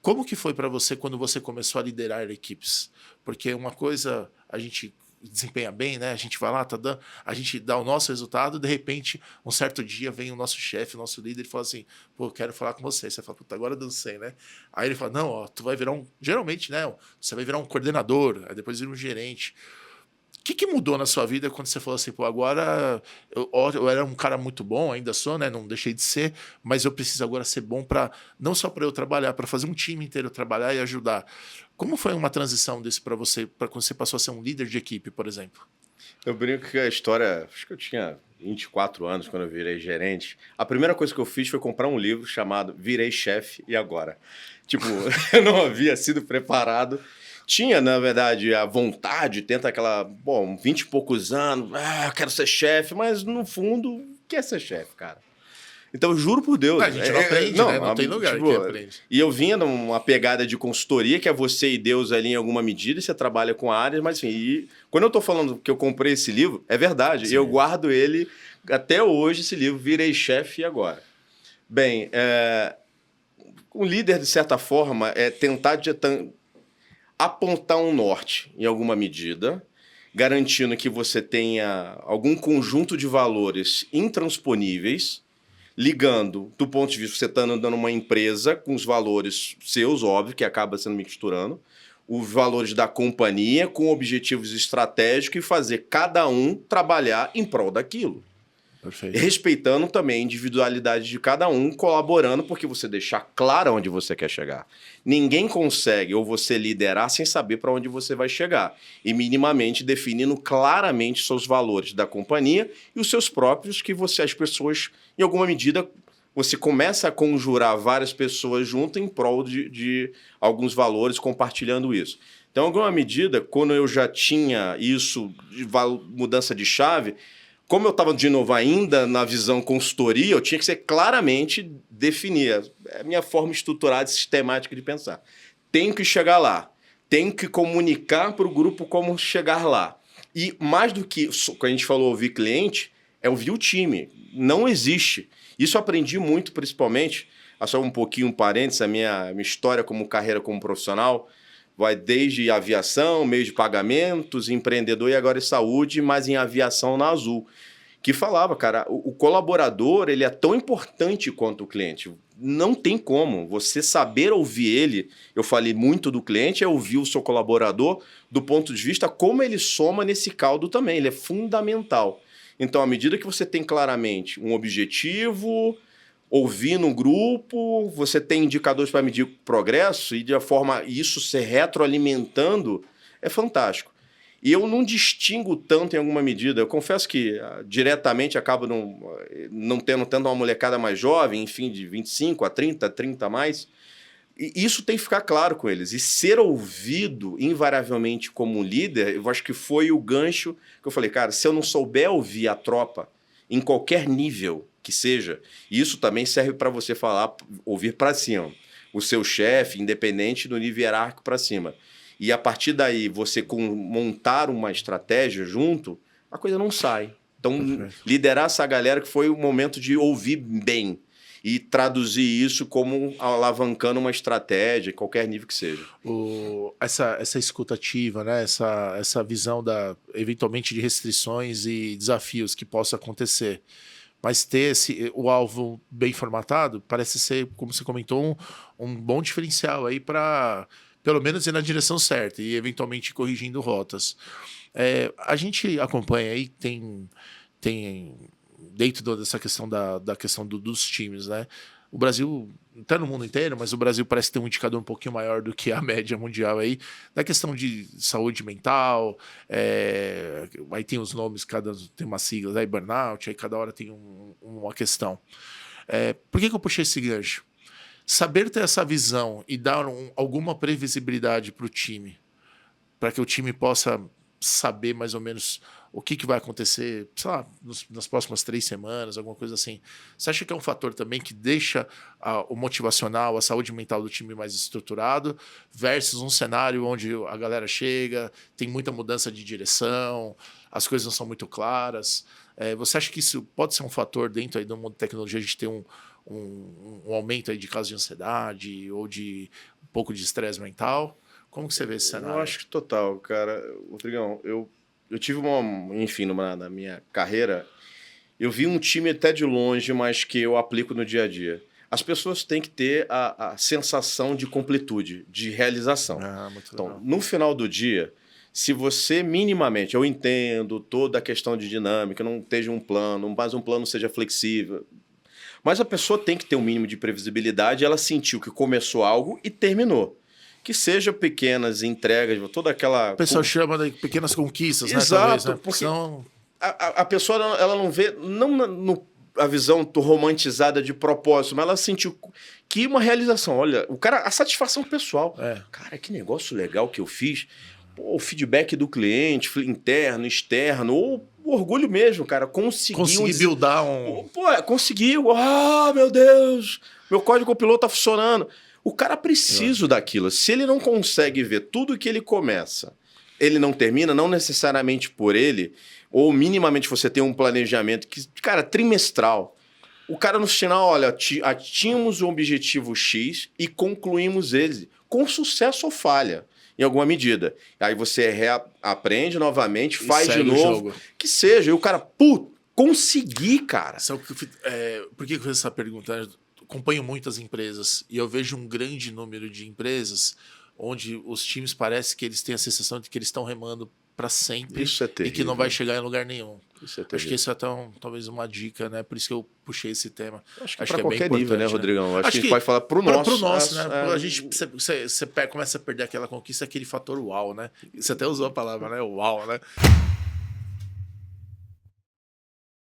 Como que foi para você quando você começou a liderar equipes? Porque uma coisa a gente desempenha bem, né? A gente vai lá, a gente dá o nosso resultado, de repente, um certo dia vem o nosso chefe, o nosso líder e fala assim: "Pô, eu quero falar com você". Você fala: "Puta, agora eu dancei, né?". Aí ele fala: "Não, ó, tu vai virar um, geralmente, né, você vai virar um coordenador, aí depois vira um gerente". O que mudou na sua vida quando você falou assim, pô, agora eu era um cara muito bom, ainda sou, né? Não deixei de ser, mas eu preciso agora ser bom para não só para eu trabalhar, para fazer um time inteiro trabalhar e ajudar. Como foi uma transição desse para você, para quando você passou a ser um líder de equipe, por exemplo? Eu brinco que a história. Acho que eu tinha 24 anos quando eu virei gerente. A primeira coisa que eu fiz foi comprar um livro chamado Virei Chefe e Agora. Tipo, eu não havia sido preparado. Tinha, na verdade, a vontade, tenta aquela. Bom, 20 e poucos anos, eu quero ser chefe, mas no fundo, quer ser chefe, cara. Então, eu juro por A Deus. gente não aprende, né? Não, Não tem lugar tipo, que aprende. e eu vinha numa pegada de consultoria, que é você e Deus ali em alguma medida, e você trabalha com áreas, mas enfim, e quando eu tô falando que eu comprei esse livro, é verdade, e eu Sim. guardo ele até hoje, esse livro, Virei Chefe e Agora. Bem, um líder, de certa forma, é tentar apontar um norte em alguma medida, garantindo que você tenha algum conjunto de valores intransponíveis, ligando do ponto de vista, você está andando numa empresa com os valores seus, óbvio, que acaba sendo misturando, os valores da companhia com objetivos estratégicos e fazer cada um trabalhar em prol daquilo. Perfeito. Respeitando também a individualidade de cada um, colaborando, porque você deixar claro onde você quer chegar. Ninguém consegue ou você liderar sem saber para onde você vai chegar. E minimamente definindo claramente seus valores da companhia e os seus próprios, que você, as pessoas, em alguma medida, você começa a conjurar várias pessoas junto em prol de alguns valores, compartilhando isso. Então, em alguma medida, quando eu já tinha isso de mudança de chave, como eu estava, de novo, ainda na visão consultoria, eu tinha que ser claramente definir a minha forma estruturada e sistemática de pensar. Tenho que chegar lá. Tenho que comunicar para o grupo como chegar lá. E mais do que, quando a gente falou ouvir cliente, é ouvir o time. Não existe. Isso eu aprendi muito, principalmente, só um pouquinho um parênteses, a minha história como carreira como profissional vai desde aviação, meio de pagamentos, empreendedor e agora em saúde, mas em aviação na Azul. Que falava, cara, o colaborador ele é tão importante quanto o cliente. Não tem como você saber ouvir ele. Eu falei muito do cliente, é ouvir o seu colaborador do ponto de vista como ele soma nesse caldo também. Ele é fundamental. Então, à medida que você tem claramente um objetivo, ouvir no grupo, você tem indicadores para medir progresso e de forma isso ser retroalimentando, é fantástico. E eu não distingo tanto em alguma medida. Eu confesso que diretamente acabo não tendo tanto uma molecada mais jovem, enfim, de 25 a 30, 30 a mais. E isso tem que ficar claro com eles. E ser ouvido, invariavelmente, como um líder, eu acho que foi o gancho que eu falei, cara, se eu não souber ouvir a tropa, em qualquer nível que seja, isso também serve para você falar, ouvir para cima. O seu chefe, independente do nível hierárquico para cima. E a partir daí, você montar uma estratégia junto, a coisa não sai. Então, Perfeito. liderar essa galera que foi o momento de ouvir bem e traduzir isso como alavancando uma estratégia, qualquer nível que seja. Essa escuta ativa, né? Essa visão eventualmente de restrições e desafios que possa acontecer. Mas ter o alvo bem formatado parece ser, como você comentou, um bom diferencial aí para, pelo menos, ir na direção certa e eventualmente corrigindo rotas. A gente acompanha aí, tem dentro dessa questão da questão dos times, né? O Brasil, está no mundo inteiro, mas o Brasil parece ter um indicador um pouquinho maior do que a média mundial aí, da questão de saúde mental, aí tem os nomes, cada tem umas siglas, aí burnout, aí cada hora tem uma questão. Por que eu puxei esse gancho? Saber ter essa visão e dar alguma previsibilidade para o time, para que o time possa saber mais ou menos o que vai acontecer, sei lá, nas próximas 3 semanas, alguma coisa assim. Você acha que é um fator também que deixa o motivacional, a saúde mental do time mais estruturado, versus um cenário onde a galera chega, tem muita mudança de direção, as coisas não são muito claras? Você acha que isso pode ser um fator dentro aí do mundo de tecnologia, a gente ter um aumento aí de casos de ansiedade ou de um pouco de estresse mental? Como que você vê esse cenário? Eu acho que total, cara. Rodrigão, eu tive enfim, na minha carreira, eu vi um time até de longe, mas que eu aplico no dia a dia. As pessoas têm que ter a sensação de completude, de realização. Muito então, legal. no final do dia, se você minimamente, eu entendo toda a questão de dinâmica, não esteja um plano, mas um plano seja flexível, mas a pessoa tem que ter um mínimo de previsibilidade, ela sentiu que começou algo e terminou. Que seja pequenas entregas, toda aquela... O pessoal chama de pequenas conquistas, Exato, né? Talvez, né? porque Senão... a pessoa ela não vê, não a visão romantizada de propósito, mas ela sentiu que uma realização. Olha, o cara, a satisfação pessoal. Cara, que negócio legal que eu fiz. Pô, o feedback do cliente, interno, externo, ou o orgulho mesmo, cara. Consegui buildar um... Pô, conseguiu. Ah, meu Deus, meu código piloto tá funcionando. O cara precisa daquilo. Se ele não consegue ver tudo que ele começa, ele não termina, não necessariamente por ele, ou minimamente você tem um planejamento que, cara, trimestral. O cara no final, olha, atingimos o objetivo X e concluímos ele com sucesso ou falha, em alguma medida. Aí você aprende novamente, faz de novo, que seja. E o cara, consegui, cara. Por que eu fiz essa pergunta? Acompanho muitas empresas e eu vejo um grande número de empresas onde os times parece que eles têm a sensação de que eles estão remando para sempre. Isso é terrível. E que não vai chegar em lugar nenhum. Isso é Acho que isso é até talvez uma dica, né? Por isso que eu puxei esse tema. Acho que para qualquer nível, né, Rodrigão? Acho que a gente pode falar pro nosso, né? A gente você começa a perder aquela conquista, aquele fator uau, né? Você até usou a palavra, né? Uau, né?